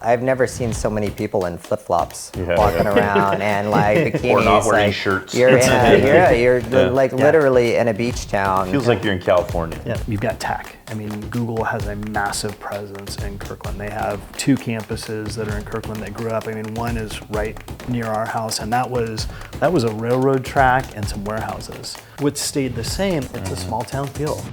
I've never seen so many people in flip-flops walking around and like bikinis. Or not wearing like, shirts. You're in you're literally in a beach town. Feels like you're in California. Yeah, you've got tech. I mean, Google has a massive presence in Kirkland. They have 2 campuses that are in Kirkland that grew up. I mean, one is right near our house, and that was a railroad track and some warehouses. What stayed the same, it's a small town feel.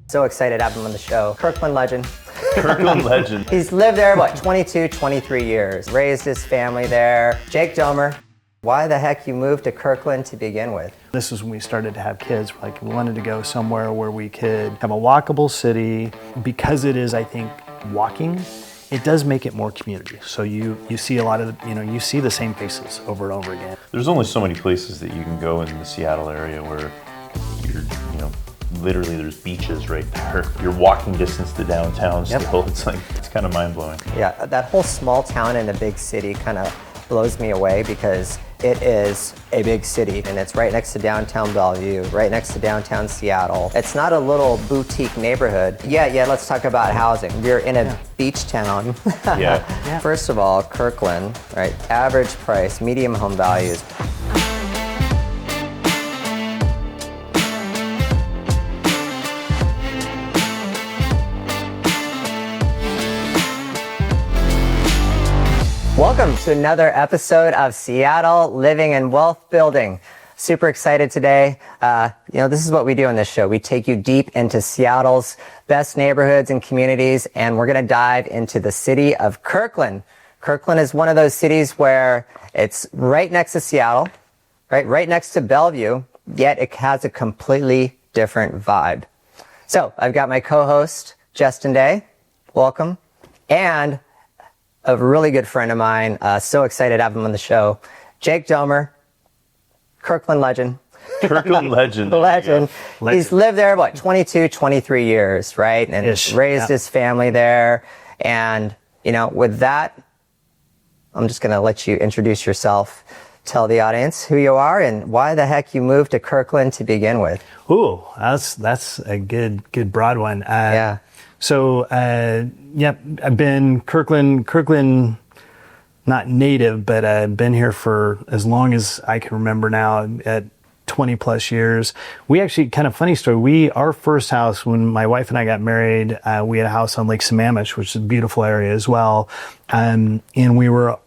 So excited to have him on the show. Kirkland legend. Kirkland legend. He's lived there, 22, 23 years. Raised his family there. Jake Domer, why the heck you moved to Kirkland to begin with? This is when we started to have kids. Like, we wanted to go somewhere where we could have a walkable city. Because it is, I think, walking, it does make it more community. So you see a lot of, you see the same faces over and over again. There's only so many places that you can go in the Seattle area where you're, literally there's beaches right there. You're walking distance to downtown still. It's kind of mind-blowing. Yeah, that whole small town in a big city kind of blows me away because it is a big city and it's right next to downtown Bellevue, right next to downtown Seattle. It's not a little boutique neighborhood. Yeah, let's talk about housing. We're in a beach town. First of all, Kirkland, right? Average price, medium home values. Welcome to another episode of Seattle Living and Wealth Building. Super excited today. This is what we do on this show. We take you deep into Seattle's best neighborhoods and communities, and we're going to dive into the city of Kirkland. Kirkland is one of those cities where it's right next to Seattle, right next to Bellevue, yet it has a completely different vibe. So I've got my co-host, Justin Day. Welcome. And a really good friend of mine, so excited to have him on the show, Jake Domer, Kirkland legend. Kirkland legend. Legend. He's lived there, 22, 23 years, right? And raised his family there. And, with that, I'm just going to let you introduce yourself, tell the audience who you are and why the heck you moved to Kirkland to begin with. Ooh, that's a good broad one. So, I've been Kirkland, not native, but I've been here for as long as I can remember now, at 20 plus years. We actually, kind of funny story, our first house, when my wife and I got married, we had a house on Lake Sammamish, which is a beautiful area as well. And we were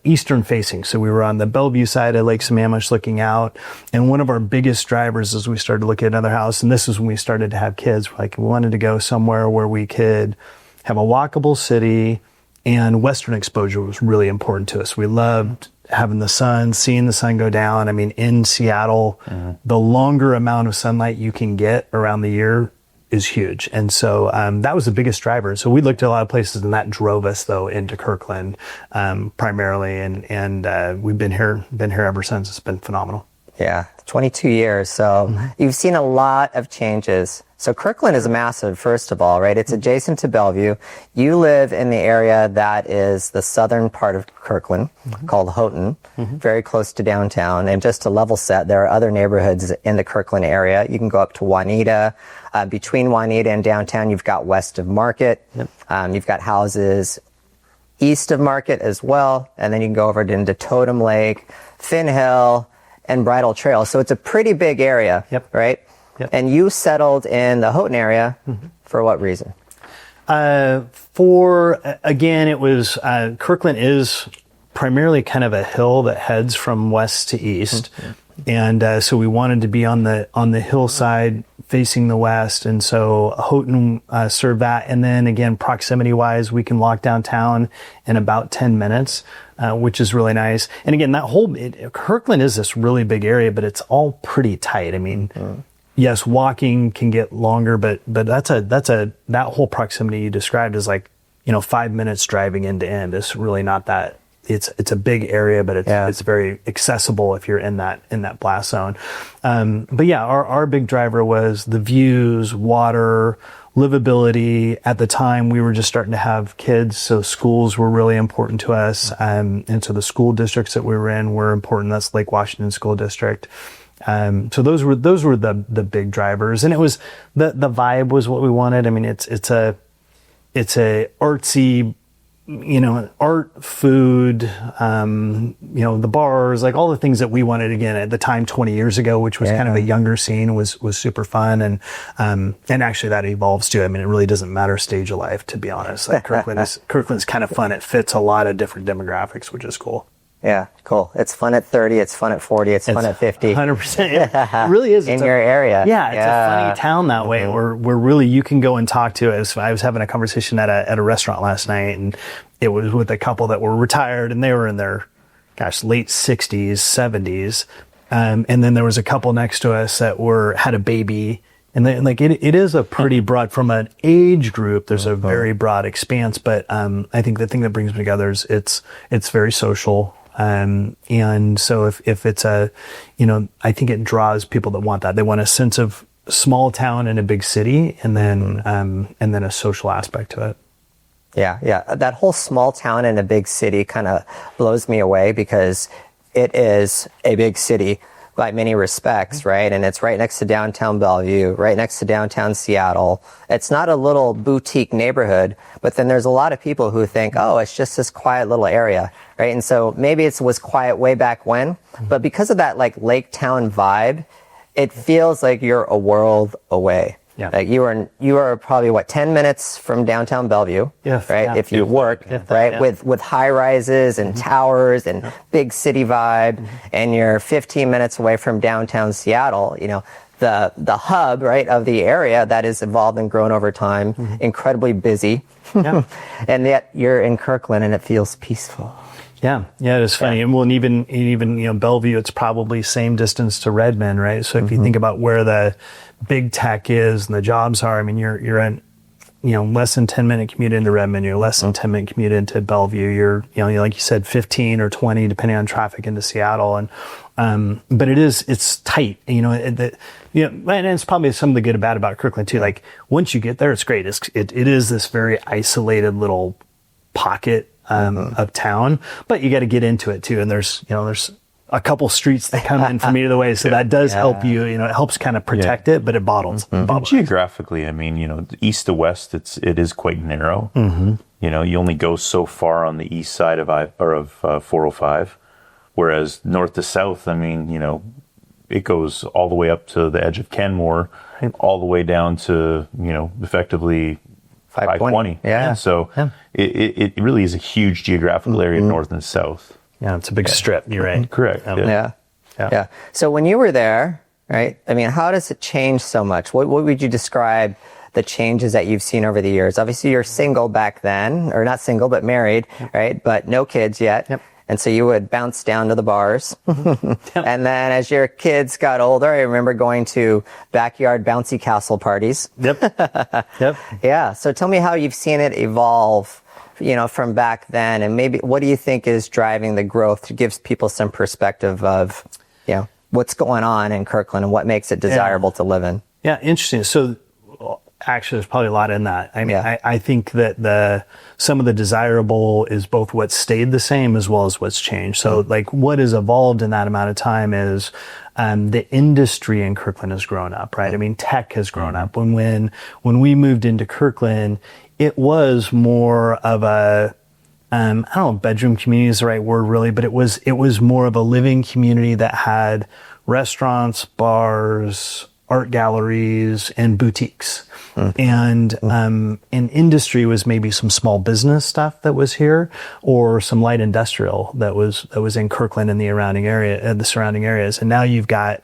eastern facing. So we were on the Bellevue side of Lake Sammamish looking out. And one of our biggest drivers as we started to look at another house, and this is when we started to have kids, we wanted to go somewhere where we could have a walkable city, and Western exposure was really important to us. We loved having the sun, seeing the sun go down. I mean, in Seattle, the longer amount of sunlight you can get around the year is huge. And so that was the biggest driver. So we looked at a lot of places, and that drove us, though, into Kirkland primarily. And we've been here ever since. It's been phenomenal. Yeah, 22 years. So you've seen a lot of changes. So Kirkland is massive, first of all, right? It's adjacent to Bellevue. You live in the area that is the southern part of Kirkland, called Houghton, very close to downtown. And just to level set, there are other neighborhoods in the Kirkland area. You can go up to Juanita. Between Juanita and downtown, you've got west of Market. You've got houses east of Market as well. And then you can go over into Totem Lake, Finn Hill, and Bridle Trail. So it's a pretty big area, right? And you settled in the Houghton area for what reason? It was, Kirkland is primarily kind of a hill that heads from west to east. And so we wanted to be on the hillside facing the west. And so Houghton served that. And then again, proximity wise, we can walk downtown in about 10 minutes, which is really nice. And again, Kirkland is this really big area, but it's all pretty tight. I mean, yes, walking can get longer, but that whole proximity you described is 5 minutes driving end to end. It's really not that. It's a big area, but it's very accessible if you're in that blast zone. But yeah, our big driver was the views, water, livability. At the time, we were just starting to have kids, so schools were really important to us. And so the school districts that we were in were important. That's Lake Washington School District. So those were the big drivers, and it was the vibe was what we wanted. I mean, it's a artsy art, food, the bars, like all the things that we wanted, again, at the time 20 years ago, which was kind of a younger scene, was super fun. And actually that evolves too. I mean, it really doesn't matter stage of life, to be honest. Like Kirkland's kind of fun. It fits a lot of different demographics, which is cool. Yeah, cool. It's fun at 30, it's fun at 40, it's fun at 50. 100%. Yeah. It really is. In your area. Yeah, it's a funny town that way, where really you can go and talk to it. I was having a conversation at a restaurant last night, and it was with a couple that were retired, and they were in their, late 60s, 70s. And then there was a couple next to us that had a baby. And it is a pretty broad, from an age group, there's a very broad expanse, but I think the thing that brings them together is it's very social. And so if it's I think it draws people that want that. They want a sense of small town in a big city, and then a social aspect to it. Yeah. That whole small town in a big city kind of blows me away, because it is a big city by many respects, right? And it's right next to downtown Bellevue, right next to downtown Seattle. It's not a little boutique neighborhood, but then there's a lot of people who think, oh, it's just this quiet little area, right? And so maybe it was quiet way back when, but because of that like lake town vibe, it feels like you're a world away. Yeah. Like you are probably 10 minutes from downtown Bellevue, right? Yeah. If you work, right? Yeah. With high rises and towers and big city vibe, and you're 15 minutes away from downtown Seattle, the hub, right, of the area that has evolved and grown over time, incredibly busy. Yeah. And yet you're in Kirkland and it feels peaceful. Yeah, it is funny. Yeah. And even Bellevue, it's probably same distance to Redmond, right? So if you think about where the big tech is and the jobs are, I mean, you're in, less than 10-minute commute into Redmond, you're less than 10-minute commute into Bellevue, you're, like you said, 15 or 20, depending on traffic, into Seattle. And, but it's tight, and it's probably some of the good and bad about Kirkland too. Like once you get there, it's great. It is this very isolated little pocket of town, but you got to get into it too. And there's a couple streets that come in from either way. So that does help you, it helps kind of protect it, but it bottles. Geographically, I mean, east to west, it is quite narrow. You only go so far on the east side of 405, whereas north to south, I mean, it goes all the way up to the edge of Kenmore, all the way down to, effectively 520. Yeah. So it really is a huge geographical area, north and south. Yeah, it's a big strip. You're right. Correct. Yeah. So when you were there, right, I mean, how does it change so much? What would you describe the changes that you've seen over the years? Obviously, you're single back then, or not single, but married, right? But no kids yet. Yep. And so you would bounce down to the bars. And then as your kids got older, I remember going to backyard bouncy castle parties. Yep. Yeah. So tell me how you've seen it evolve, from back then, and maybe what do you think is driving the growth? It gives people some perspective of, what's going on in Kirkland and what makes it desirable to live in. Yeah. Interesting. So actually, there's probably a lot in that. I mean, I think that some of the desirable is both what stayed the same as well as what's changed. So like what has evolved in that amount of time is the industry in Kirkland has grown up, right? I mean, tech has grown up. When we moved into Kirkland, it was more of a, I don't know, bedroom community is the right word really, but it was more of a living community that had restaurants, bars, art galleries, and boutiques. And industry was maybe some small business stuff that was here, or some light industrial that was in Kirkland and the surrounding areas. And now you've got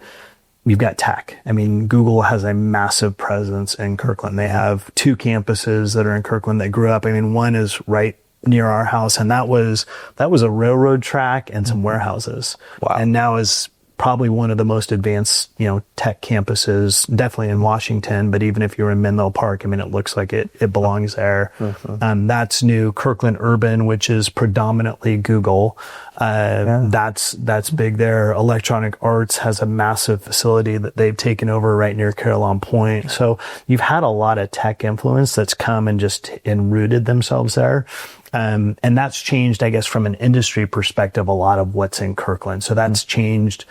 tech. I mean, Google has a massive presence in Kirkland. They have 2 campuses that are in Kirkland that grew up. I mean, one is right near our house, and that was a railroad track and some warehouses. Wow. And now is probably one of the most advanced, tech campuses, definitely in Washington, but even if you're in Menlo Park, I mean, it looks like it belongs there. That's new. Kirkland Urban, which is predominantly Google. That's big there. Electronic Arts has a massive facility that they've taken over right near Carillon Point. So you've had a lot of tech influence that's come and just rooted themselves there. And that's changed, I guess, from an industry perspective, a lot of what's in Kirkland. So that's changed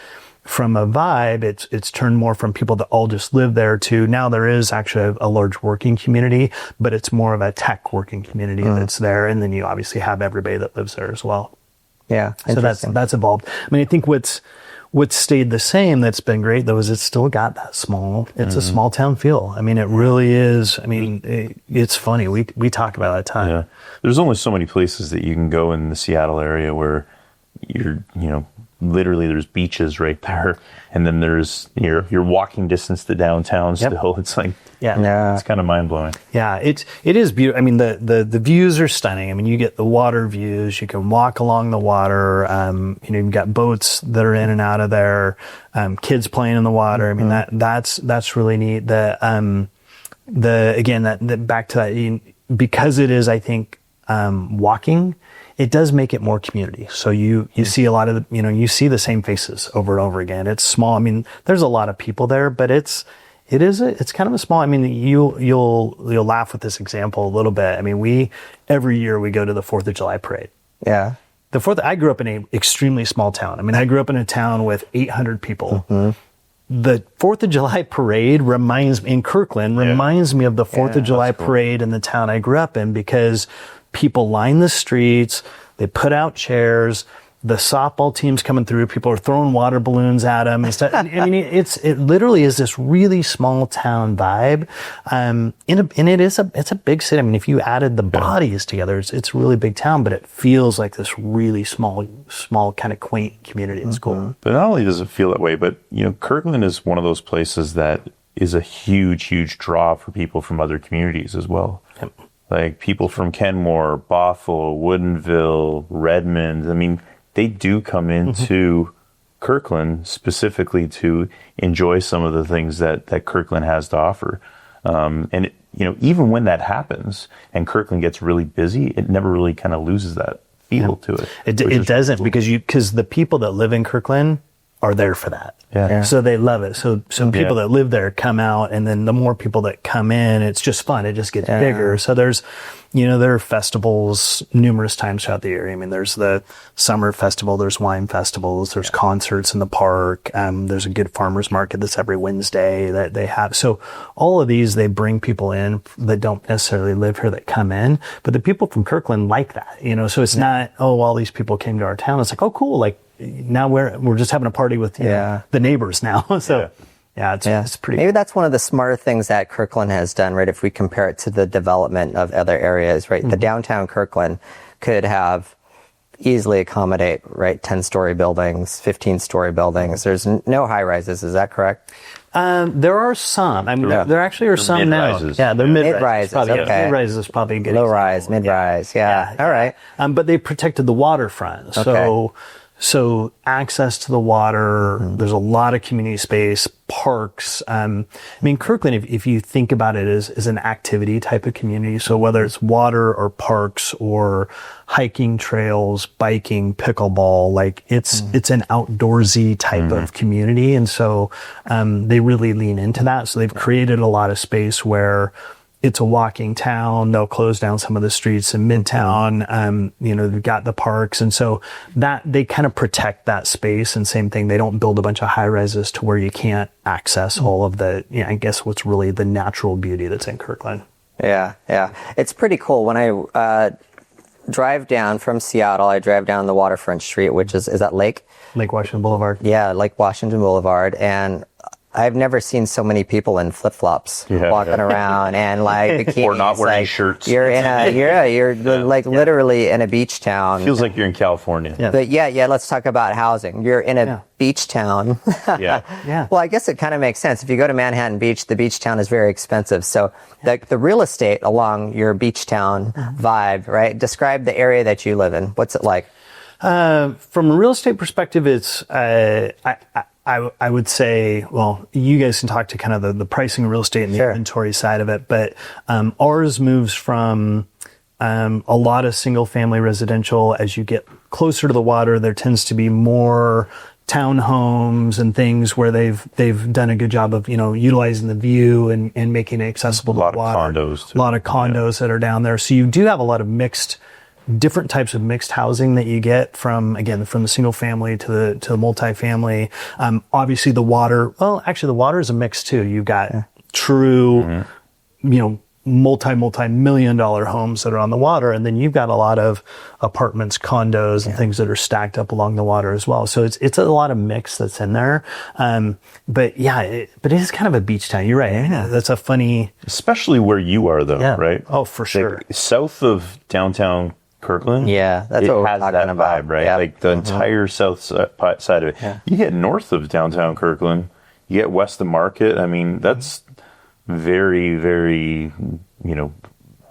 from a vibe, it's turned more from people that all just live there to now there is actually a large working community, but it's more of a tech working community that's there. And then you obviously have everybody that lives there as well. Yeah. So that's evolved. I mean, I think what's stayed the same that's been great though is it's still got that it's a small town feel. I mean, it really is. I mean, it's funny. We talk about it all the time. Yeah. There's only so many places that you can go in the Seattle area where literally there's beaches right there, and then there's your walking distance to downtown still. It's like, it's kind of mind blowing. Yeah, it is beautiful. I mean, the views are stunning. I mean, you get the water views. You can walk along the water. You've got boats that are in and out of there. Kids playing in the water. I mean, that's really neat. Back to that, because it is, I think, walking. It does make it more community. So you see a lot of you see the same faces over and over again. It's small. I mean, there's a lot of people there, but it's kind of a small. I mean, you'll laugh with this example a little bit. I mean, every year we go to the 4th of July parade. Yeah. I grew up in an extremely small town. I mean, I grew up in a town with 800 people. The 4th of July parade in Kirkland reminds me of the 4th of July parade in the town I grew up in, because people line the streets, they put out chairs, the softball team's coming through, people are throwing water balloons at them and stuff. I mean, it literally is this really small town vibe. And it's a big city. I mean, if you added the bodies together, it's a really big town, but it feels like this really small kind of quaint community. It's cool. But not only does it feel that way, but Kirkland is one of those places that is a huge draw for people from other communities as well. Yep. Like people from Kenmore, Bothell, Woodinville, Redmond. I mean, they do come into Kirkland specifically to enjoy some of the things that Kirkland has to offer. And even when that happens and Kirkland gets really busy, it never really kind of loses that feel to it. It doesn't, cool. because the people that live in Kirkland are there for that. Yeah. So they love it. So people that live there come out, and then the more people that come in, it's just fun. It just gets bigger. So there are festivals numerous times throughout the year. I mean, there's the summer festival, there's wine festivals, there's concerts in the park. There's a good farmers market that's every Wednesday that they have. So all of these, they bring people in that don't necessarily live here that come in, but the people from Kirkland like that, so it's not, all these people came to our town. It's like, oh, cool. Like, now we're just having a party with the neighbors now. So it's pretty Maybe that's one of the smarter things that Kirkland has done, right? If we compare it to the development of other areas, right? The downtown Kirkland could have easily accommodate, right? 10-story buildings, 15-story buildings. There's no high rises. Is that correct? There are some. I mean, there actually are some mid-rises. now. Yeah, they're mid-rises. Probably, Okay. Mid-rises is probably a good Low example. rise, mid-rise. Yeah. All right. But they protected the waterfront. So access to the water, there's a lot of community space, parks. I mean, Kirkland, if you think about it as an activity type of community, so whether it's water or parks or hiking trails, biking, pickleball, like it's an outdoorsy type of community. And so they really lean into that. So they've created a lot of space where it's a walking town. They'll close down some of the streets in Midtown. They've got the parks. And so that they kind of protect that space. And same thing, they don't build a bunch of high rises to where you can't access all of the, I guess what's really the natural beauty that's in Kirkland. Yeah. It's pretty cool. When I drive down from Seattle, I drive down the waterfront street, which is that Lake Washington Boulevard. Yeah, Lake Washington Boulevard. And I've never seen so many people in flip-flops walking around and like bikinis. Or not wearing shirts. You're literally in a beach town. Feels like you're in California. Yeah. But let's talk about housing. You're in a beach town. Yeah. Well, I guess it kind of makes sense. If you go to Manhattan Beach, the beach town is very expensive. So the real estate along your beach town vibe, right? Describe the area that you live in. What's it like? From a real estate perspective, it's, I would say, well, you guys can talk to kind of the pricing of real estate and the inventory side of it, but ours moves from a lot of single family residential. As you get closer to the water, there tends to be more townhomes and things where they've done a good job of, utilizing the view and making it accessible to the water. A lot of condos, too. A lot of condos that are down there. So you do have a lot of mixed different types of mixed housing that you get from the single family to the multifamily. Obviously the water is a mix too. You've got true, multi-million dollar homes that are on the water. And then you've got a lot of apartments, condos, and things that are stacked up along the water as well. So it's a lot of mix that's in there. But it is kind of a beach town. You're right. Yeah. That's a funny, especially where you are though, right? Oh, for sure. Like, south of downtown Kirkland. Yeah, that's what we're talking about. Vibe, right? Yep. Like the entire south side of it. Yeah. You get north of downtown Kirkland, you get west of Market. I mean, that's very, very,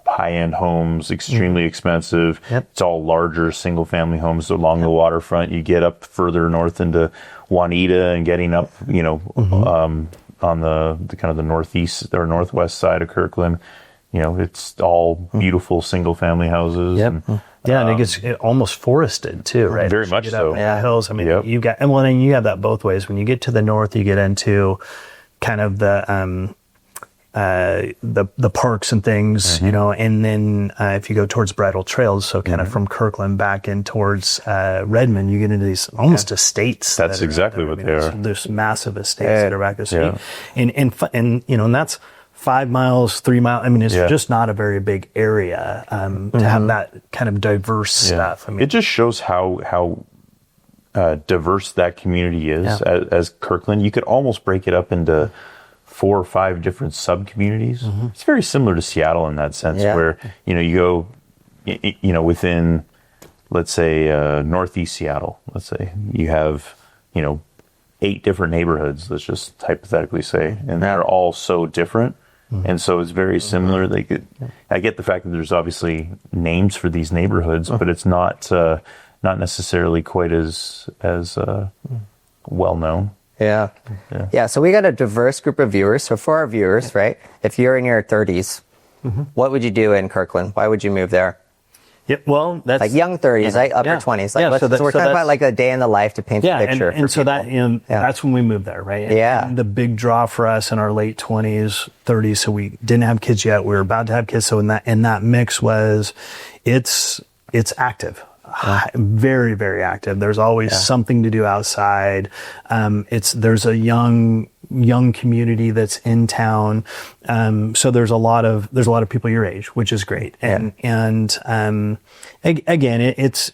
high-end homes, extremely expensive. Yep. It's all larger single-family homes along the waterfront. You get up further north into Juanita and getting up, on the kind of the northeast or northwest side of Kirkland. It's all beautiful single-family houses. Yep. And it gets almost forested too, right? Very much so. Hills. I mean, you have that both ways. When you get to the north, you get into kind of the parks and things, and then if you go towards Bridle Trails, so kind of from Kirkland back in towards Redmond, you get into these almost estates. That's exactly what they are. There's massive estates that are back this way, and that's 5 miles, 3 miles. I mean, it's just not a very big area to have that kind of diverse stuff. I mean, it just shows how diverse that community is. As Kirkland, you could almost break it up into 4 or 5 different sub-communities. It's very similar to Seattle in that sense, where you go, within, let's say, northeast Seattle. Let's say you have 8 different neighborhoods. Let's just hypothetically say, and they're all so different. And so it's very similar. I get the fact that there's obviously names for these neighborhoods, but it's not necessarily quite as well known. Yeah. So we got a diverse group of viewers. So for our viewers, right, if you're in your 30s, what would you do in Kirkland? Why would you move there? Yeah, well, that's like young 30s, right? Upper 20s. Like, so we're talking about like a day in the life to paint the picture. And so that that's when we moved there, right? And the big draw for us in our late 20s, 30s. So we didn't have kids yet. We were about to have kids. So in that mix was, it's active. Very, very active. There's always something to do outside. There's a young community that's in town. So there's a lot of people your age, which is great. And again, it's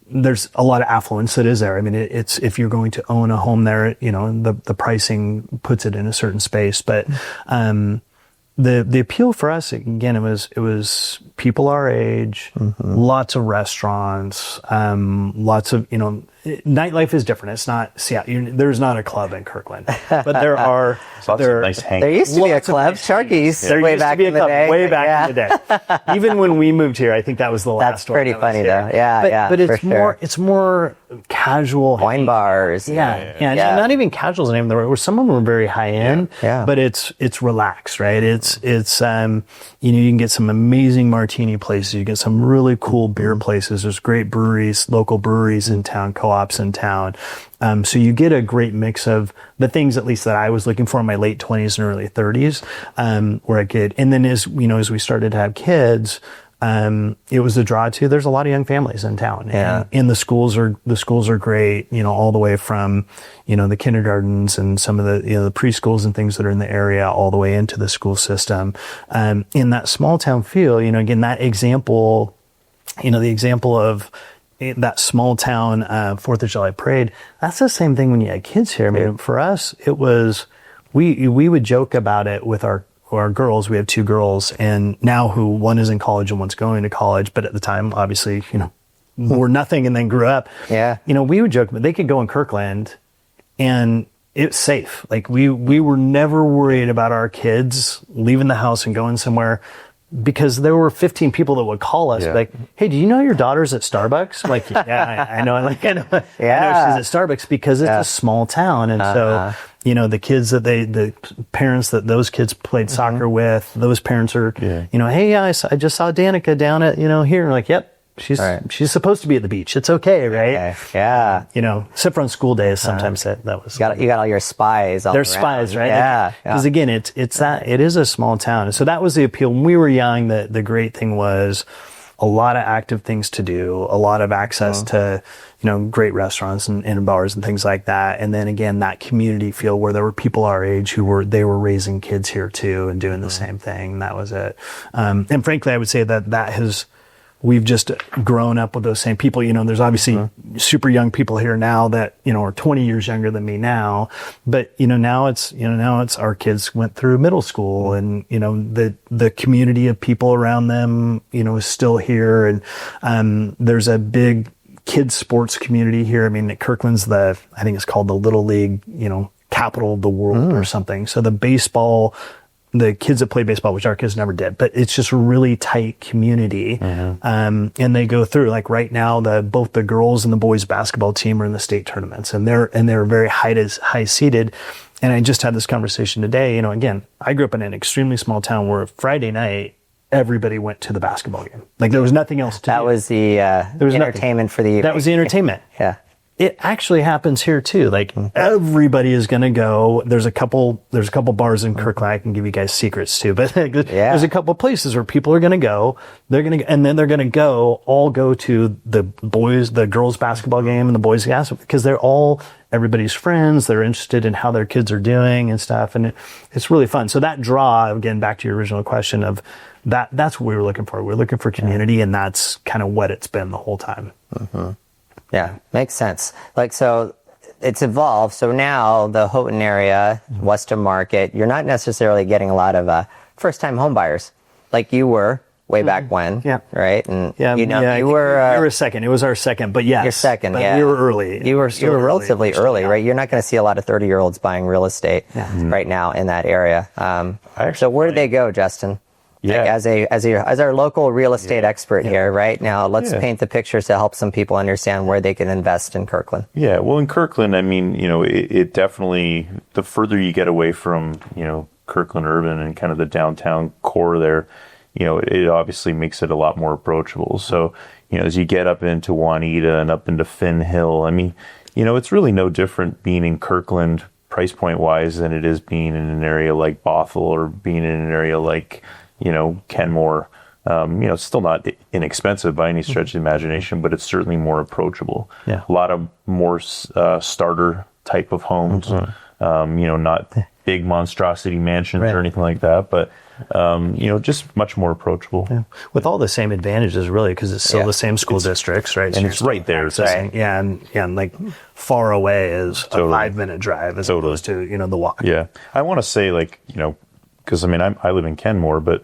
there's a lot of affluence that is there. I mean, it's if you're going to own a home there, the pricing puts it in a certain space, but the appeal for us, again, it was people our age, lots of restaurants, lots of, nightlife is different. It's not Seattle. There's not a club in Kirkland, but there are nice there used to be a club, Sharky's, there way used back to be a in the club day. way back in the day. Even when we moved here, I think that was the last one. That's pretty funny though. Yeah, but it's more casual. Wine bars. And not even casual is the name of the word. Where some of them are very high end, but it's relaxed, right? It's you can get some amazing martini places. You get some really cool beer places. There's great breweries, local breweries in town, co-ops in town. So you get a great mix of the things, at least that I was looking for in my late 20s and early 30s, where I could. And then as we started to have kids, it was a draw too. There's a lot of young families in town, and the schools are great. All the way from the kindergartens and some of the preschools and things that are in the area, all the way into the school system. In that small town feel, again, that example, the example of that small town 4th of July parade. That's the same thing when you had kids here. I mean, for us, it was we would joke about it with our girls. We have 2 girls, and now one is in college and one's going to college. But at the time, obviously, were nothing and then grew up. We would joke, but they could go in Kirkland, and it's safe. Like we were never worried about our kids leaving the house and going somewhere, because there were 15 people that would call us like, "Hey, do you know your daughter's at Starbucks?" I'm like, I know. I know she's at Starbucks, because it's a small town. And so, the kids the parents that those kids played soccer with, those parents are, "Hey, I just saw Danica down at, here." Like, yep. She's supposed to be at the beach. It's okay, right? Except for on school days, sometimes that was. You got all your spies. They're spies, right? Because again, it is a small town, and so that was the appeal. When we were young, the great thing was a lot of active things to do, a lot of access to, great restaurants and bars and things like that. And then again, that community feel where there were people our age who were raising kids here too and doing the same thing. That was it. And frankly, I would say that we've just grown up with those same people. There's obviously super young people here now that, are 20 years younger than me now. But, now it's our kids went through middle school and, the community of people around them, is still here. And, there's a big kids sports community here. I mean, Kirkland's I think it's called the Little League, capital of the world or something. So the kids that play baseball, which our kids never did, but it's just a really tight community. And they go through, like right now, both the girls and the boys basketball team are in the state tournaments, and they're very high seeded. And I just had this conversation today. Again, I grew up in an extremely small town where Friday night, everybody went to the basketball game. Like there was nothing else to do. That was the entertainment for the evening. That was the entertainment. Yeah. It actually happens here too. Like everybody is going to go. There's a couple bars in Kirkland. I can give you guys secrets too, but there's a couple places where people are going to go. And then they're going to all go to the girls basketball game and the boys basketball because they're all everybody's friends. They're interested in how their kids are doing and stuff. And it's really fun. So that draw, again, back to your original question of that's what we were looking for. We're looking for community, and that's kind of what it's been the whole time. Yeah, makes sense. So it's evolved. So now the Houghton area, Western Market, you're not necessarily getting a lot of first-time home buyers like you were way back when, right? And you were a second. It was our second, but yes. Your second, but we were early. You were relatively early, right? You're not going to see a lot of 30-year-olds buying real estate right now in that area. So where did they go, Justin? Yeah. Like as our local real estate expert here, right now, let's paint the pictures to help some people understand where they can invest in Kirkland. Yeah, well, in Kirkland, I mean, it definitely, the further you get away from, Kirkland Urban and kind of the downtown core there, it obviously makes it a lot more approachable. So, as you get up into Juanita and up into Finn Hill, I mean, it's really no different being in Kirkland price point wise than it is being in an area like Bothell or being in an area like, Kenmore. It's still not inexpensive by any stretch of the imagination, but it's certainly more approachable. Yeah. A lot of more starter type of homes, not big monstrosity mansions or anything like that, but just much more approachable. Yeah. With all the same advantages, really, because it's still the same school districts, right? And it's right there. Right. Yeah, and like far away is a 5-minute drive as opposed to, the walk. Yeah. I want to say because I live in Kenmore, but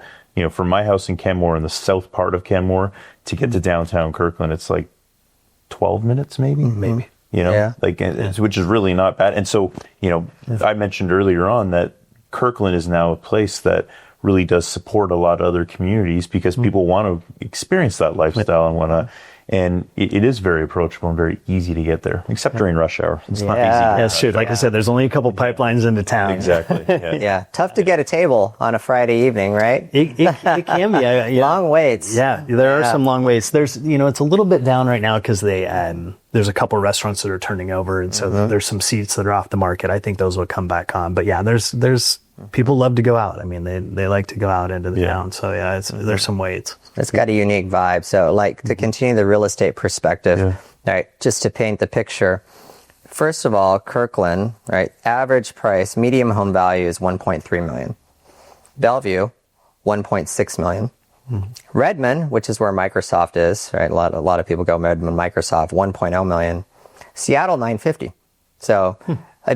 from my house in Kenmore in the south part of Kenmore to get to downtown Kirkland, it's like 12 minutes maybe. Which is really not bad. And so, I mentioned earlier on that Kirkland is now a place that really does support a lot of other communities because people want to experience that lifestyle and whatnot. And it is very approachable and very easy to get there, except during rush hour. It's not easy. That's true. Like I said, there's only a couple pipelines into town. Exactly. Yeah. Tough to get a table on a Friday evening, right? It can be. Long waits. Yeah, there are some long waits. There's, it's a little bit down right now because there's a couple of restaurants that are turning over, and so there's some seats that are off the market. I think those will come back on. But yeah, there's people love to go out. I mean, they like to go out into the town. So there's some waits. It's got a unique vibe. So to continue the real estate perspective, right, just to paint the picture, first of all, Kirkland, right, average price, medium home value is $1.3 million. Bellevue, $1.6 million. Redmond, which is where Microsoft is, right, a lot of people go Redmond, Microsoft, $1.0 million. Seattle, $950. So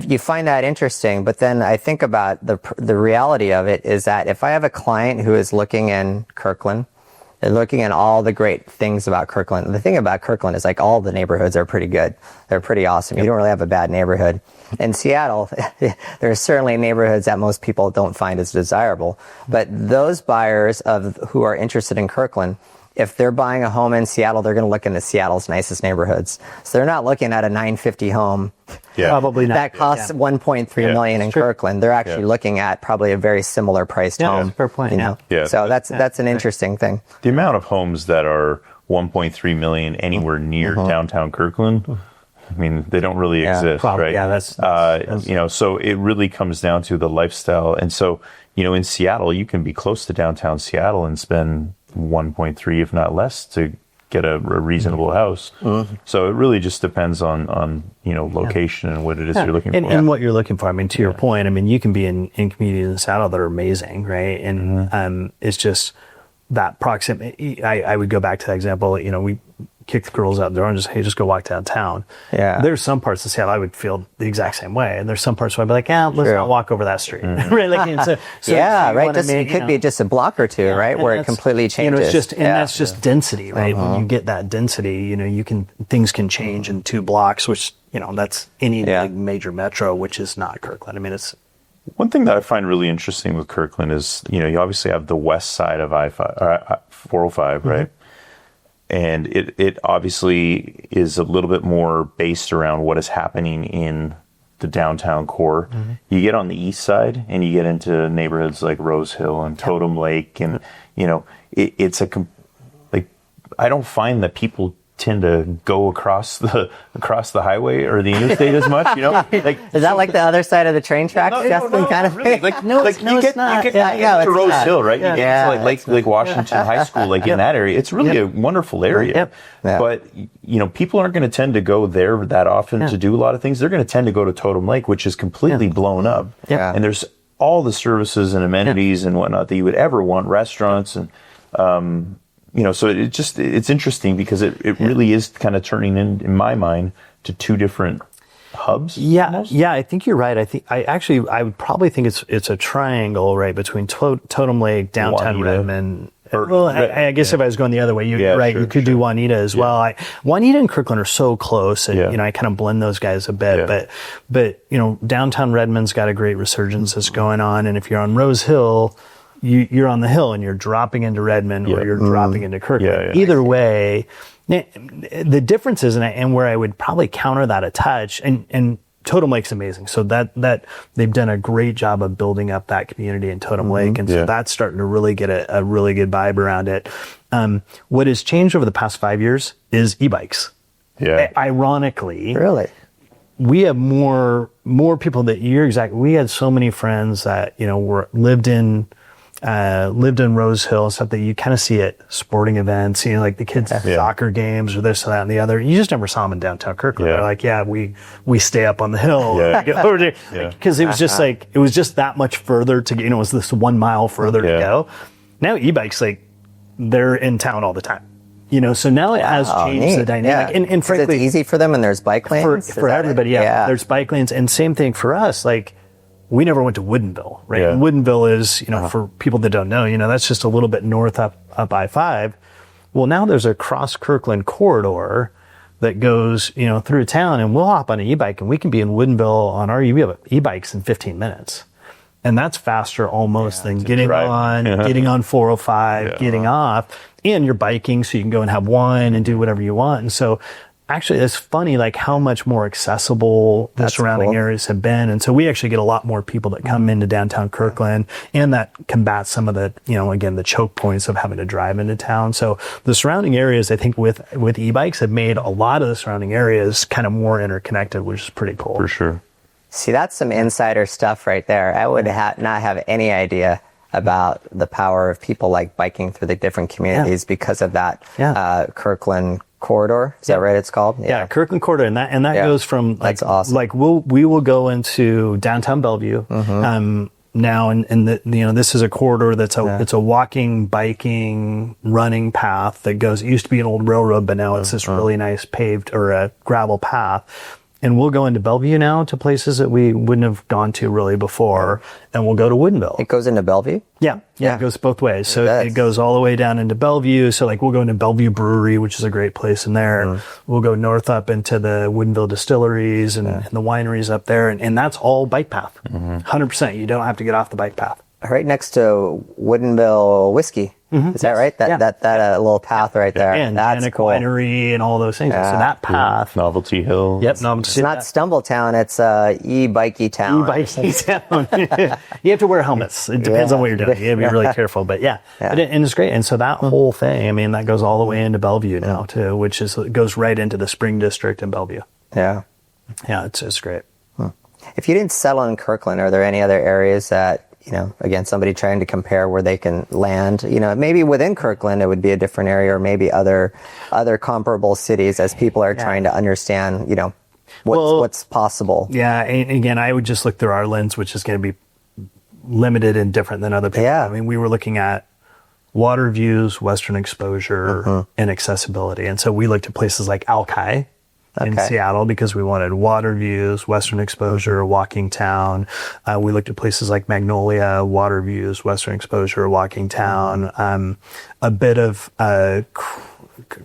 you find that interesting, but then I think about the reality of it is that if I have a client who is looking in Kirkland, they're looking at all the great things about Kirkland. The thing about Kirkland is all the neighborhoods are pretty good. They're pretty awesome. You don't really have a bad neighborhood. In Seattle, there are certainly neighborhoods that most people don't find as desirable. But those buyers who are interested in Kirkland, if they're buying a home in Seattle, they're going to look into Seattle's nicest neighborhoods. So they're not looking at a $950 home. Probably not. That costs $1.3 million in Kirkland. They're actually looking at probably a very similar priced home. Fair point. So that's an interesting thing. The amount of homes that are $1.3 million anywhere near downtown Kirkland, I mean, they don't really exist, right? Yeah, that's so it really comes down to the lifestyle. And so, in Seattle, you can be close to downtown Seattle and spend 1.3, if not less, to get a reasonable house. So it really just depends on location and what it is you're looking for. And what you're looking for. I mean, to your point, I mean, you can be in communities in Seattle that are amazing, right? And it's just that proximity. I would go back to that example. We kick the girls out the door and just, hey, just go walk downtown. Yeah. There's some parts of Seattle I would feel the exact same way, and there's some parts where I'd be like, let's not walk over that street, right? Like, right. It could be just a block or two, right, where it completely changes. It's just that's just density, right? When you get that density, things can change in 2 blocks, which that's any big major metro, which is not Kirkland. I mean, it's. One thing that I find really interesting with Kirkland is, you obviously have the west side of I-405, right? And it obviously is a little bit more based around what is happening in the downtown core. You get on the east side and you get into neighborhoods like Rose Hill and Totem Lake, and it's I don't find that people tend to go across the highway or the interstate as much. Is that like the other side of the train tracks, Justin? Kind of really. It's not. You get to Rose Hill, right? You get to Lake Washington High School, in that area. It's really a wonderful area. But people aren't going to tend to go there that often to do a lot of things. They're going to tend to go to Totem Lake, which is completely blown up. And there's all the services and amenities and whatnot that you would ever want, restaurants and. So it's interesting because it really is kind of turning in my mind to 2 different hubs. Almost. I think you're right. I would probably think it's a triangle, right, between Totem Lake, downtown Redmond. I guess if I was going the other way, you could do Juanita as well. Juanita and Kirkland are so close, and I kind of blend those guys a bit. But downtown Redmond's got a great resurgence that's going on, and if you're on Rose Hill. You're on the hill and you're dropping into Redmond or you're dropping into Kirkland. Either way, the difference is, and where I would probably counter that a touch, and Totem Lake's amazing. So that they've done a great job of building up that community in Totem Lake, and so that's starting to really get a really good vibe around it. What has changed over the past 5 years is e-bikes. Ironically, really. We have more people that we had so many friends that lived in Rose Hill and stuff that you kind of see at sporting events, like the kids' soccer games or this and that and the other. You just never saw them in downtown Kirkland. They're like, we stay up on the hill. Because it was just it was just that much further to get, it was this 1 mile further to go. Now e-bikes, they're in town all the time. So now it has changed the dynamic. And frankly, it's easy for them, and there's bike lanes for everybody. There's bike lanes, and same thing for us. We never went to Woodinville, right? And Woodinville is, for people that don't know, that's just a little bit north up I-5. Well, now there's a cross Kirkland corridor that goes, through town, and we'll hop on an e-bike and we can be in Woodinville on our e-bikes in 15 minutes. And that's faster almost than getting on 405, getting off, and you're biking so you can go and have wine and do whatever you want. And so actually, it's funny, how much more accessible the surrounding areas have been. And so we actually get a lot more people that come into downtown Kirkland, and that combats some of the, again, the choke points of having to drive into town. So the surrounding areas, I think with e-bikes have made a lot of the surrounding areas kind of more interconnected, which is pretty cool. For sure. See, that's some insider stuff right there. I would not have any idea about the power of people biking through the different communities because of that Kirkland corridor. Is that right? It's called? Yeah, Kirkland corridor, and that goes from that's awesome. We will go into downtown Bellevue now, and this is a corridor that's it's a walking, biking, running path that goes. It used to be an old railroad, but now it's this really nice paved or a gravel path. And we'll go into Bellevue now to places that we wouldn't have gone to really before. And we'll go to Woodinville. It goes into Bellevue? Yeah. It goes both ways. So it goes all the way down into Bellevue. So we'll go into Bellevue Brewery, which is a great place in there. We'll go north up into the Woodinville distilleries and the wineries up there. And that's all bike path. 100%. You don't have to get off the bike path. Right next to Woodinville Whiskey. Is that right? That little path right there. And that's cool. Winery and all those things. So that path. Novelty Hill. Yep. Novelty. It's not Stumble Town. It's e-bikey town. E-bikey town. You have to wear helmets. It depends on what you're doing. You have to be really careful. But and it's great. And so that whole thing, that goes all the way into Bellevue now too, which goes right into the Spring District in Bellevue. Yeah. Yeah, it's great. If you didn't settle in Kirkland, are there any other areas that again, somebody trying to compare where they can land, maybe within Kirkland, it would be a different area, or maybe other comparable cities, as people are trying to understand, what's possible. Yeah. And again, I would just look through our lens, which is going to be limited and different than other people. Yeah. I mean, we were looking at water views, western exposure, and accessibility. And so we looked at places like Alki in Seattle because we wanted water views, western exposure, walking town. We looked at places like Magnolia, water views, western exposure, walking town. A bit of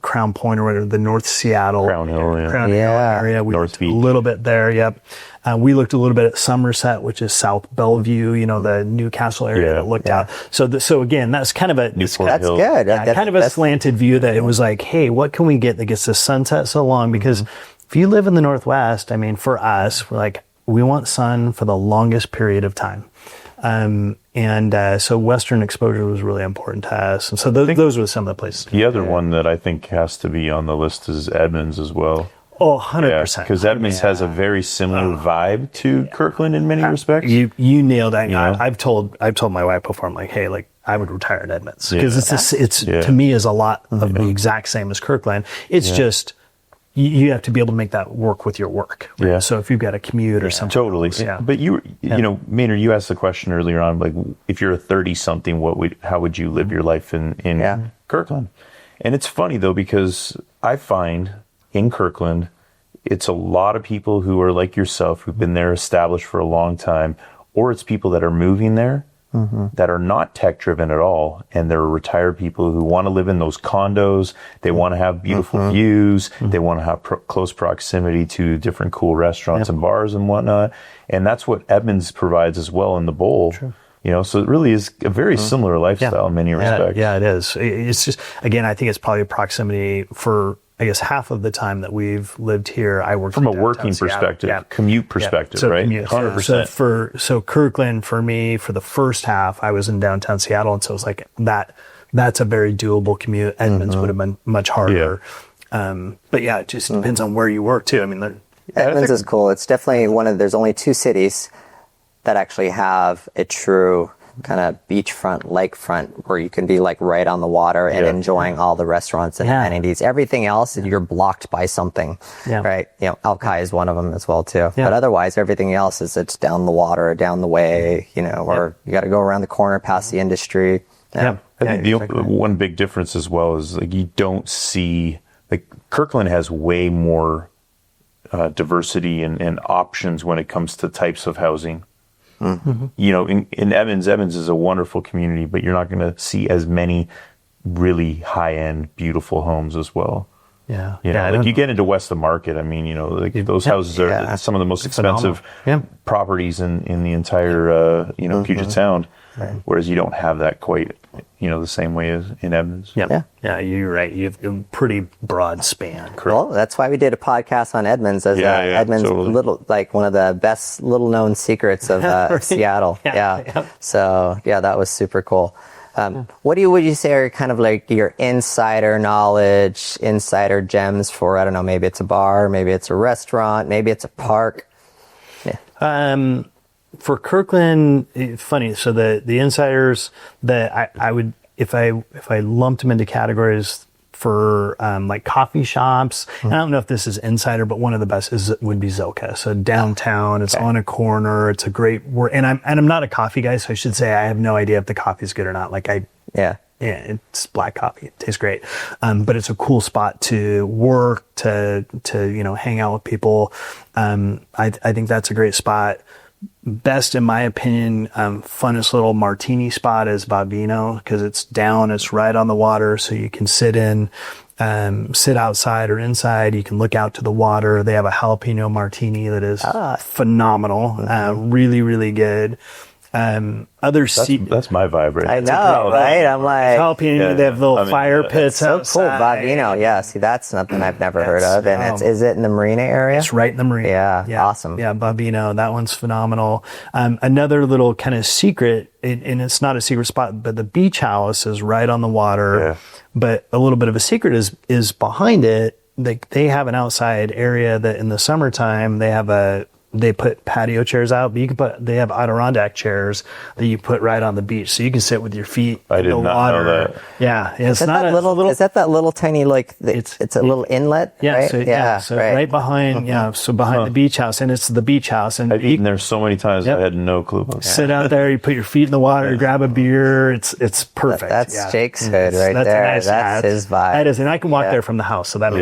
Crown Point, or whatever, the North Seattle. Crown Hill Hill area. We North looked Beach. a little bit there, yep. We looked a little bit at Somerset, which is South Bellevue, the Newcastle area that looked out. So again, that's kind of a Newport Hill. Good. yeah, kind of a slanted view that it was like, hey, what can we get that gets the sunset so long? Because if you live in the Northwest, I mean, for us, we're like, we want sun for the longest period of time. So Western exposure was really important to us. And so those were some of the places. The other one that I think has to be on the list is Edmonds as well. Oh, 100%. Because Edmonds has a very similar vibe to Kirkland in many respects. You nailed it. I've told my wife before, I'm like, hey, I would retire at Edmonds. Because it's to me is a lot of the exact same as Kirkland. It's just, you have to be able to make that work with your work. Right? Yeah. So if you've got a commute or something. Totally. Yeah. But Maynard, you asked the question earlier on, like, if you're a 30-something, how would you live your life in Kirkland? And it's funny, though, because I find in Kirkland, it's a lot of people who are like yourself, who've been there established for a long time, or it's people that are moving there that are not tech driven at all. And they're retired people who want to live in those condos. They want to have beautiful views. They want to have close proximity to different cool restaurants and bars and whatnot. And that's what Edmonds provides as well in the bowl. True. So it really is a very similar lifestyle in many respects. Yeah, it is. It's just, again, I think it's probably proximity for, I guess, half of the time that we've lived here. I worked from a in working downtown perspective, Seattle. commute perspective, right? Commute. 100%. So Kirkland, for me, for the first half, I was in downtown Seattle, and so it's like that's a very doable commute. Edmonds would have been much harder. But yeah, it just depends on where you work too. I mean, Edmonds is cool. It's definitely there's only two cities that actually have a true kind of beachfront, lakefront, where you can be like right on the water and enjoying all the restaurants and amenities. Everything else, you're blocked by something, right? Alki is one of them as well too. But otherwise, everything else it's down the water, down the way, or you got to go around the corner past the industry. I think the one big difference as well is like you don't see, like, Kirkland has way more diversity and options when it comes to types of housing. In Edmonds is a wonderful community, but you're not going to see as many really high-end, beautiful homes as well. You get into West of Market. I mean, those houses are some of the most expensive properties in the entire, Puget Sound. Right. Whereas you don't have that quite, the same way as in Edmonds. Yeah, you're right. You have a pretty broad span. Correct. Well, that's why we did a podcast on Edmonds, as Edmonds totally. One of the best little known secrets of Seattle. So that was super cool. What would you say are kind of like your insider knowledge, insider gems for, I don't know, maybe it's a bar, maybe it's a restaurant, maybe it's a park? For Kirkland, funny. So the insiders that I would, if I lumped them into categories for like coffee shops, and I don't know if this is insider, but one of the best would be Zilka. So downtown, it's on a corner. It's a great and I'm not a coffee guy, so I should say I have no idea if the coffee's good or not. It's black coffee. It tastes great. But it's a cool spot to work, to hang out with people. I think that's a great spot. Best, in my opinion, funnest little martini spot is Bambino, because it's down, it's right on the water, so you can sit outside or inside. You can look out to the water. They have a jalapeno martini that is phenomenal, really, really good. That's my vibe, right? I know, right? I'm like, jalapeno. They have little fire pits outside. So cool, Wagner. See, that's something I've never heard of. And is it in the marina area? It's right in the marina. Yeah, awesome. Yeah, Bambino, that one's phenomenal. Another little kind of secret, and it's not a secret spot, but the beach house is right on the water. Yeah. But a little bit of a secret is behind it. They have an outside area that in the summertime they have a they put patio chairs out, but they have Adirondack chairs that you put right on the beach, so you can sit with your feet in the water. Know that. Yeah, it's Is not that a little. Is that little tiny it's a little inlet? Yeah, right? So right behind, behind the beach house, and it's the beach house, and I've eaten there so many times. I had no clue about that. Sit out there, you put your feet in the water, grab a beer. It's perfect. That's Jake's food right there. Nice, that's his vibe. That is, and I can walk there from the house, so that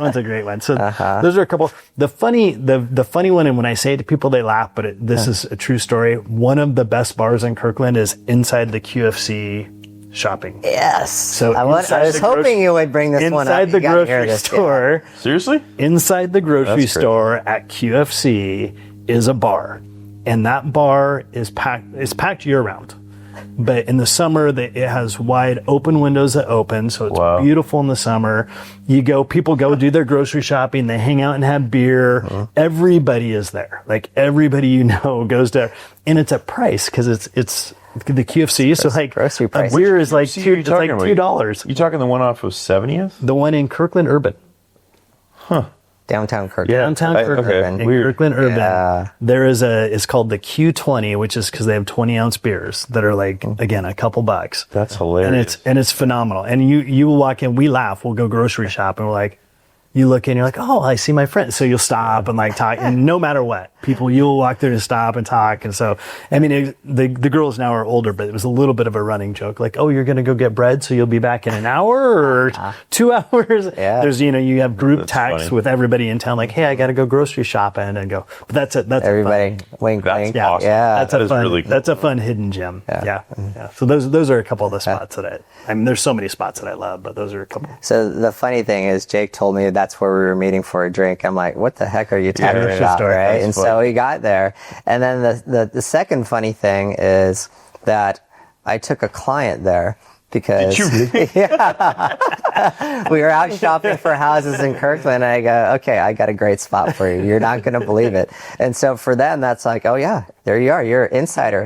one's a great one. So those are a couple. The funny one, and when I say it to people, they laugh, but this is a true story. One of the best bars in Kirkland is inside the QFC shopping. Yes. So I was hoping you would bring this one up. Inside the grocery store. Yeah. Seriously? Inside the grocery store at QFC is a bar. And that bar is packed. It's packed year round. But in the summer, it has wide open windows that open, so it's beautiful in the summer. People go do their grocery shopping, they hang out and have beer. Everybody is there. Like everybody goes there, and it's a price because it's the QFC. So like grocery price. A beer is like $2. You talking the one off of 70th? The one in Kirkland Urban. Downtown Kirkland. Yeah, downtown Kirkland. In Kirkland Urban. There is it's called the Q20, which is because they have 20-ounce beers that are like, again, a couple bucks. That's hilarious. And it's phenomenal. And you will walk in, we laugh, we'll go grocery shop, and we're like, you look in, you're like, oh, I see my friend. So you'll stop and like talk, and no matter what, you'll walk there and stop and talk. And so, I mean, the girls now are older, but it was a little bit of a running joke. Like, oh, you're going to go get bread, so you'll be back in an hour or 2 hours. Yeah. There's, you have group texts with everybody in town, like, hey, I got to go grocery shopping and go. But that's it. That's everybody. Wink, that's wink. Awesome. Yeah. That's really cool. That's a fun hidden gem. Yeah. So those are a couple of the spots that I mean, there's so many spots that I love, but those are a couple. So the funny thing is, Jake told me that's where we were meeting for a drink. I'm like, what the heck are you talking about, right? And so we got there. And then the second funny thing is that I took a client there because Did you really? we were out shopping for houses in Kirkland, and I go, okay, I got a great spot for you. You're not going to believe it. And so for them, that's like, oh yeah, there you are. You're insider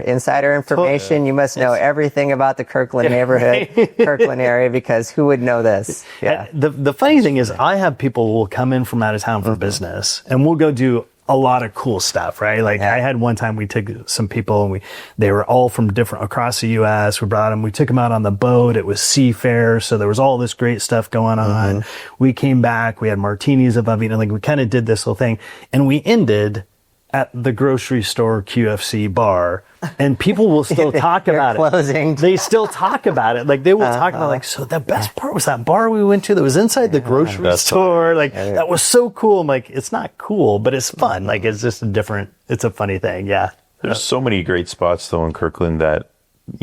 information. You must know everything about the Kirkland neighborhood, Kirkland area, because who would know this? Yeah. The funny thing is, I have people who will come in from out of town for business, and we'll go do a lot of cool stuff, right? Like I had one time we took some people and they were all from across the U.S. We brought them, we took them out on the boat. It was seafair. So there was all this great stuff going on. We came back, we had martinis above eating, like we kind of did this whole thing, and we ended at the grocery store QFC bar, and people will still talk about it. They still talk about it. Like they will talk about like, so the best part was that bar we went to that was inside the grocery store. Like that was so cool. I'm like, it's not cool, but it's fun. Like it's just it's a funny thing. Yeah. There's so many great spots though in Kirkland that,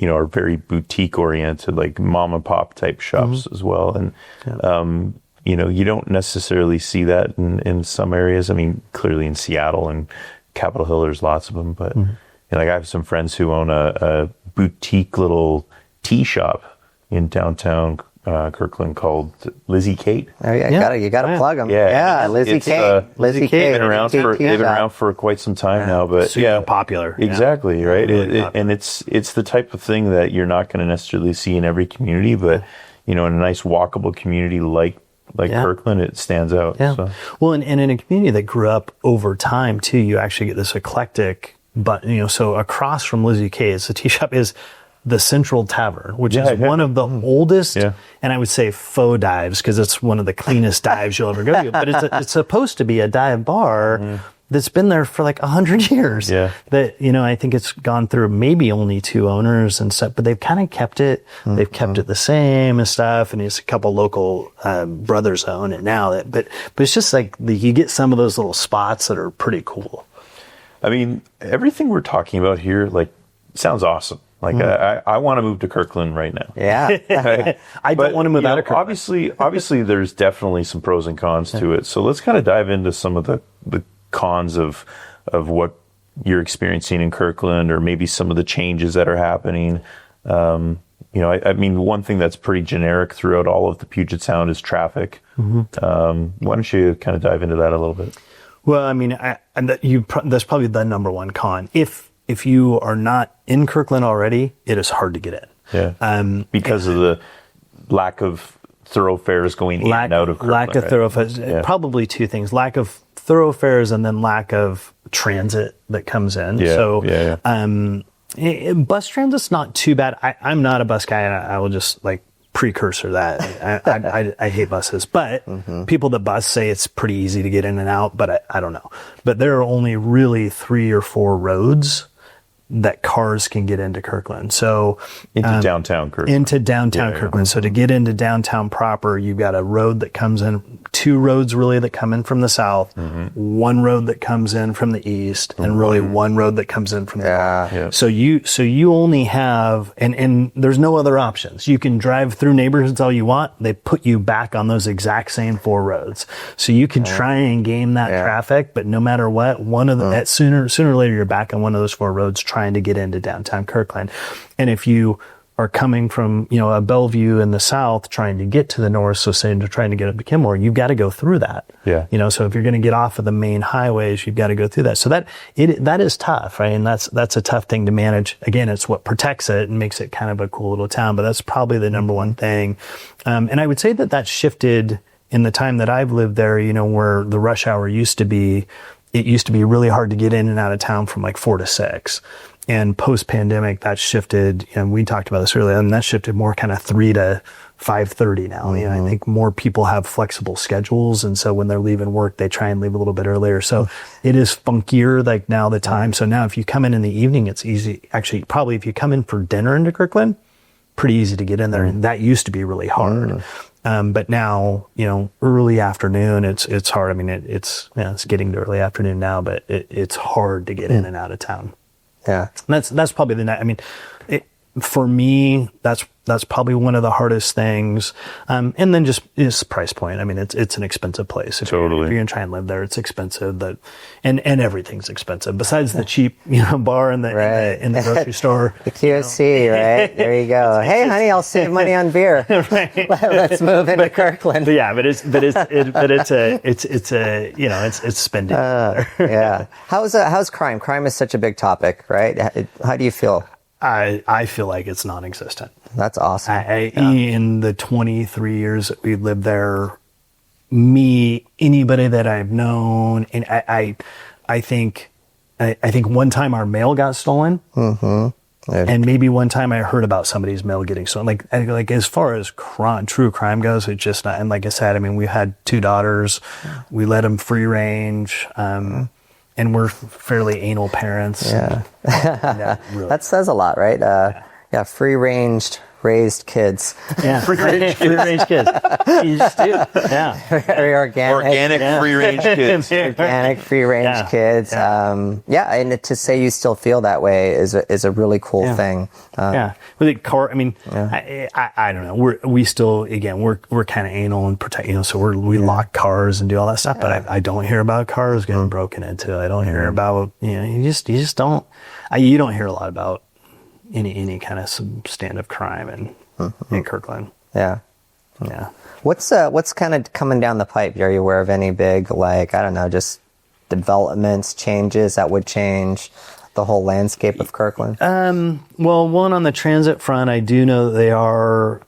are very boutique oriented, like mom and pop type shops as well. And, you don't necessarily see that in some areas. I mean, clearly in Seattle and Capitol Hill, there's lots of them, but like I have some friends who own a boutique little tea shop in downtown Kirkland called Lizzie Kate. Oh yeah, you gotta plug them. Yeah, Lizzie Kate. Lizzie Kate. They've been around for quite some time now, but super popular. Exactly, right. And it's the type of thing that you're not going to necessarily see in every community, but in a nice walkable community like Kirkland, it stands out. Yeah. So. Well, and in a community that grew up over time too, you actually get this eclectic. But so across from Lizzie K's, the tea shop is the Central Tavern, which is one of the oldest, and I would say faux dives because it's one of the cleanest dives you'll ever go to. But it's supposed to be a dive bar that's been there for like 100 years. Yeah. That I think it's gone through maybe only 2 owners and stuff, but they've kind of kept it. They've kept it the same and stuff. And it's a couple local brothers own it now. But it's just like you get some of those little spots that are pretty cool. I mean, everything we're talking about here, like, sounds awesome. Like, I want to move to Kirkland right now. Yeah. I don't want to move out of Kirkland. Obviously, there's definitely some pros and cons to it. So let's kind of dive into some of the cons of what you're experiencing in Kirkland, or maybe some of the changes that are happening. I mean, one thing that's pretty generic throughout all of the Puget Sound is traffic. Why don't you kind of dive into that a little bit? Well, I mean, that's probably the number one con. If you are not in Kirkland already, it is hard to get in. Yeah. Because of the lack of thoroughfares going in and out of Kirkland. Lack of right? thoroughfares. Probably two things: lack of thoroughfares, and then lack of transit that comes in. Bus transit's not too bad. I'm not a bus guy, and I will just like precursor that. I hate buses, but people that bus say it's pretty easy to get in and out, but I don't know. But there are only really 3 or 4 roads that cars can get into Kirkland. So into downtown Kirkland. Into downtown Kirkland. So to get into downtown proper, you've got a road that comes in, 2 roads really that come in from the south, 1 road that comes in from the east, and really 1 road that comes in from the north. Yeah. So you only have, and there's no other options. You can drive through neighborhoods all you want. They put you back on those exact same 4 roads. So you can try and game that traffic, but no matter what, one of the, sooner or later you're back on one of those 4 roads trying to get into downtown Kirkland. And if you are coming from, a Bellevue in the south trying to get to the north, so saying to trying to get up to Kenmore, you've got to go through that. Yeah. So if you're going to get off of the main highways, you've got to go through that. So that is tough, right? And that's a tough thing to manage. Again, it's what protects it and makes it kind of a cool little town, but that's probably the number one thing. And I would say that shifted in the time that I've lived there, where the rush hour used to be, it used to be really hard to get in and out of town from like 4 to 6. And post-pandemic, that shifted, and we talked about this earlier, and that shifted more kind of 3 to 5:30 now. I think more people have flexible schedules, and so when they're leaving work, they try and leave a little bit earlier. So it is funkier, like now the time. So now if you come in the evening, it's easy. Actually, probably if you come in for dinner into Kirkland, pretty easy to get in there. And that used to be really hard. But now, early afternoon, it's hard. I mean, it's getting to early afternoon now, but it's hard to get in and out of town. Yeah. And that's probably for me, that's probably one of the hardest things. And then just is price point. I mean, it's an expensive place. If you're going to try and live there, it's expensive. And everything's expensive besides the cheap, bar in the grocery store. The QSC, right? There you go. Hey, honey, I'll save money on beer. Right. Let's move into Kirkland. But it's spending. Yeah. How's crime? Crime is such a big topic, right? How do you feel? I feel like it's non-existent. That's awesome. In the 23 years that we've lived there, anybody that I've known, and I think one time our mail got stolen, and maybe one time I heard about somebody's mail getting stolen. Like as far as true crime goes, it's just not. And like I said, I mean, we had 2 daughters, we let them free range. And we're fairly anal parents. Yeah. Really. That says a lot, right? Free-ranged, raised kids. Yeah, free-range kids. You just do. Yeah. Very organic. Free-range kids. Organic, free-range kids. Yeah. And to say you still feel that way is a really cool thing. With the car, I mean, I don't know. We still, again, we're kind of anal and protect, so we lock cars and do all that stuff, but I don't hear about cars getting broken into. I don't hear about, you just don't, you don't hear a lot about any kind of substantive crime in Kirkland. Yeah. Yeah. What's kind of coming down the pipe? Are you aware of any big, just developments, changes that would change the whole landscape of Kirkland? Well, one on the transit front, I do know that they are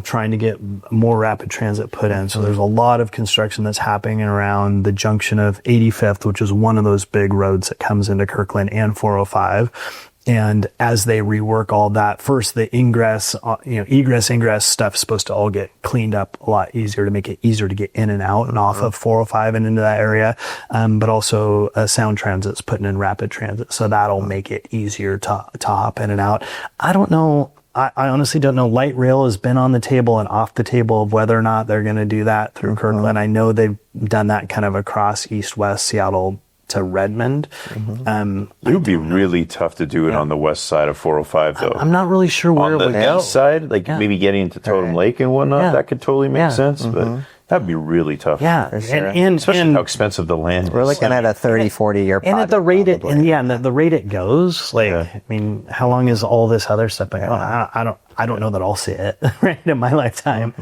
trying to get more rapid transit put in. So there's a lot of construction that's happening around the junction of 85th, which is one of those big roads that comes into Kirkland, and 405. And as they rework all that, first the ingress, ingress stuff is supposed to all get cleaned up a lot easier to make it easier to get in and out and off of 405 and into that area. But also Sound Transit's putting in rapid transit. So that'll make it easier to hop in and out. I don't know. I honestly don't know. Light rail has been on the table and off the table of whether or not they're going to do that through Kirkland. I know they've done that kind of across east-west Seattle to Redmond. It would be really tough to do it on the west side of 405, though. I'm not really sure where on it would the go. east side, maybe getting into Totem Lake and whatnot, that could totally make sense, but that'd be really tough. Yeah, sure. Especially how expensive the land is. We're looking at a 30, 40-year project. And at the rate probably. the rate it goes, I mean, how long is all this other stuff going on? I don't know that I'll see it right in my lifetime.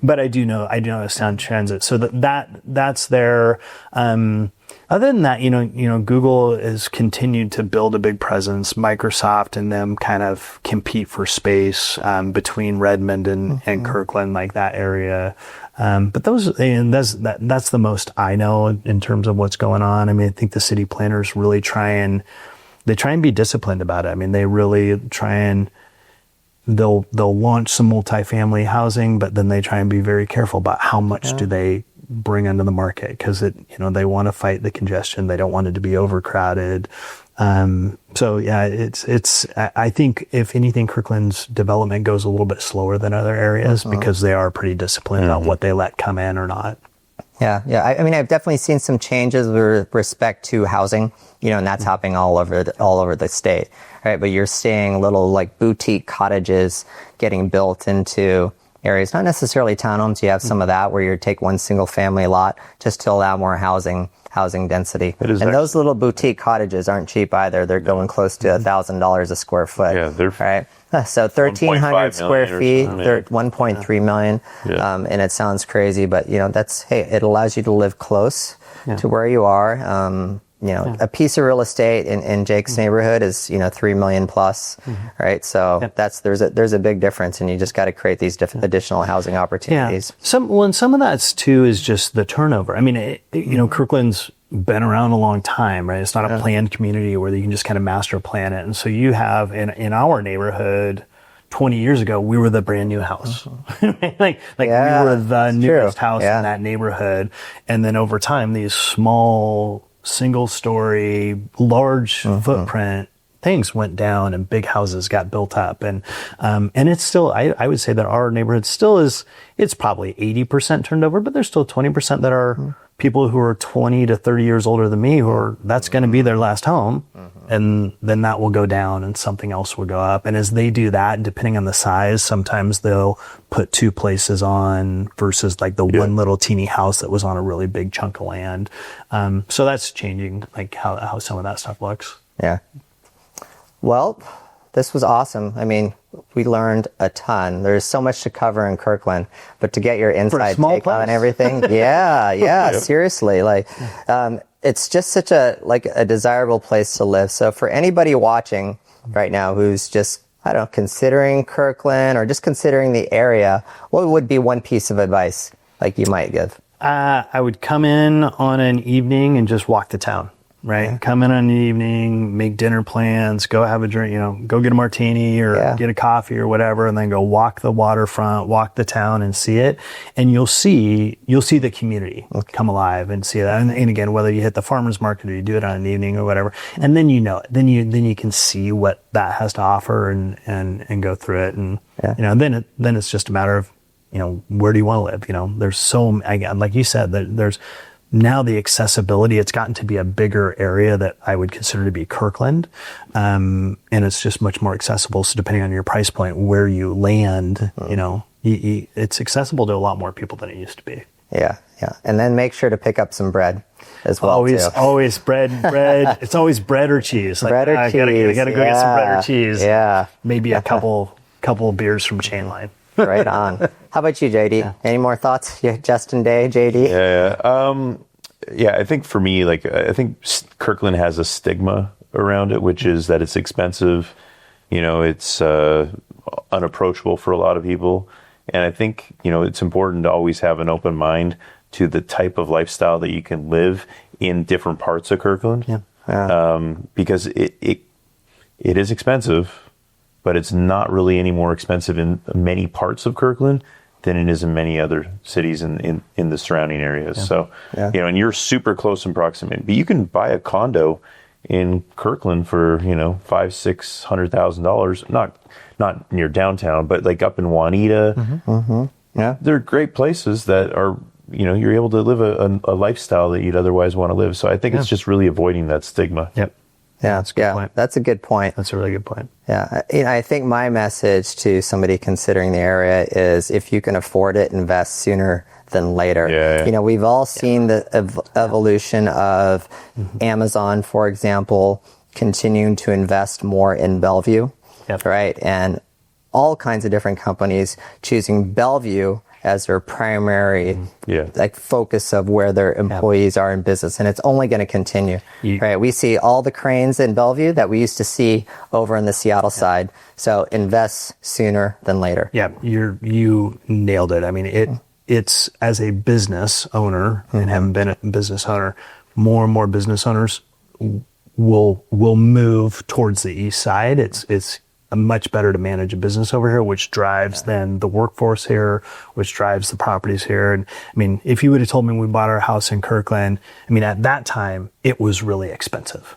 But I do know it's Sound Transit. So that's there. Other than that, Google has continued to build a big presence. Microsoft and them kind of compete for space between Redmond and Kirkland, like that area. But that's the most I know in terms of what's going on. I mean, I think the city planners really try and be disciplined about it. I mean, they really try and they'll launch some multifamily housing, but then they try and be very careful about how much do they bring into the market, because they want to fight the congestion. They don't want it to be overcrowded. So yeah, it's I think if anything, Kirkland's development goes a little bit slower than other areas because they are pretty disciplined about what they let come in or not. Yeah. I mean, I've definitely seen some changes with respect to housing, and that's happening all over the state, right? But you're seeing little like boutique cottages getting built into areas, not necessarily townhomes. You have some of that where you take one single family lot just to allow more housing density. And those little boutique cottages aren't cheap either. They're going close to $1,000 a square foot. Yeah, they're right. So 1,300 square feet, they're 1.3 million. Yeah. And it sounds crazy, but it allows you to live close to where you are. A piece of real estate in Jake's neighborhood is 3 million plus, right? So there's a big difference, and you just got to create these additional housing opportunities. Yeah. Some of that too is just the turnover. I mean, Kirkland's been around a long time, right? It's not a planned community where you can just kind of master plan it. And so you have in our neighborhood, 20 years ago, we were the brand new house. We were the newest house in that neighborhood. And then over time, these small single story, large footprint things went down and big houses got built up. And it's still, I would say that our neighborhood still is, it's probably 80% turned over, but there's still 20% that are people who are 20 to 30 years older than me that's going to be their last home. And then that will go down and something else will go up. And as they do that, depending on the size, sometimes they'll put 2 places on versus like the one little teeny house that was on a really big chunk of land. So that's changing like how some of that stuff looks. Yeah. Well, this was awesome. I mean, we learned a ton. There's so much to cover in Kirkland, but to get your inside take on everything. Seriously. It's just such a desirable place to live. So for anybody watching right now who's just, considering Kirkland or just considering the area, what would be one piece of advice you might give? I would come in on an evening and just walk the town. Right. Yeah. Come in on the evening, make dinner plans, go have a drink, go get a martini or get a coffee or whatever, and then go walk the waterfront, walk the town and see it. And you'll see the community come alive and see that. And again, whether you hit the farmer's market or you do it on an evening or whatever, and then it. Then you can see what that has to offer and go through it. And then it's just a matter of, where do you want to live? There's so, again, like you said, there's now the accessibility, it's gotten to be a bigger area that I would consider to be Kirkland. And it's just much more accessible. So depending on your price point, where you land, it's accessible to a lot more people than it used to be. Yeah. And then make sure to pick up some bread as well. Always bread. It's always bread or cheese. Bread or cheese. I gotta go get some bread or cheese. Yeah. Maybe a couple beers from Chainline. Right on. How about you, JD? Yeah. Any more thoughts? Justin Day, JD? Yeah. I think for me, I think Kirkland has a stigma around it, which is that it's expensive. It's unapproachable for a lot of people. And I think, it's important to always have an open mind to the type of lifestyle that you can live in different parts of Kirkland. Because it is expensive, but it's not really any more expensive in many parts of Kirkland than it is in many other cities in the surrounding areas. Yeah. So, and you're super close in proximity. But you can buy a condo in Kirkland for, $500,000-$600,000, not near downtown, but up in Juanita. Yeah. They're great places that are, you're able to live a lifestyle that you'd otherwise want to live. So I think it's just really avoiding that stigma. Yep. Yeah, that's a good point. That's a good point. That's a really good point. Yeah, I think my message to somebody considering the area is if you can afford it, invest sooner than later. Yeah. We've all seen the evolution of Amazon, for example, continuing to invest more in Bellevue, right? And all kinds of different companies choosing Bellevue as their primary Yeah. like focus of where their employees are in business, and it's only going to continue. Right? We see all the cranes in Bellevue that we used to see over on the Seattle side. So invest sooner than later. Yeah, you nailed it. I mean, it's as a business owner and having been a business owner, more and more business owners will move towards the east side. It's much better to manage a business over here, which drives then the workforce here, which drives the properties here. And I mean, if you would have told me when we bought our house in Kirkland, I mean, at that time it was really expensive,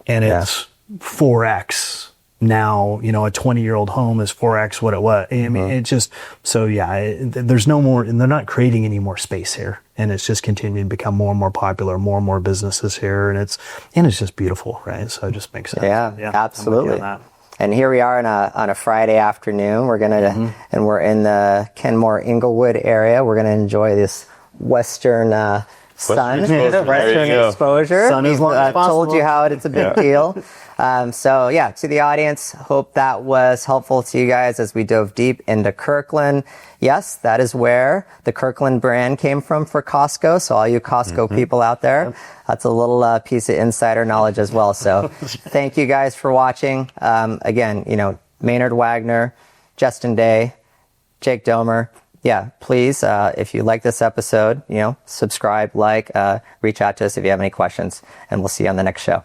and it's 4x. Now, you know, a 20-year-old home is 4x what it was. I mean, it just, so yeah, there's no more, and they're not creating any more space here. And it's just continuing to become more and more popular, more and more businesses here. And it's just beautiful, right? So it just makes sense. Yeah, I'm absolutely. with you on that. And here we are on a Friday afternoon. We're gonna, and we're in the Kenmore Inglewood area. We're gonna enjoy this western sun, exposure. western There you go. exposure. Sun is long as I've told possible. you how it's a big deal. So yeah, to the audience, hope that was helpful to you guys as we dove deep into Kirkland. Yes, that is where the Kirkland brand came from for Costco. So all you Costco people out there, that's a little piece of insider knowledge as well. So thank you guys for watching. Again, you know, Maynard Wagner, Justin Day, Jake Domer. Yeah, please, if you like this episode, you know, subscribe, like, reach out to us if you have any questions, and we'll see you on the next show.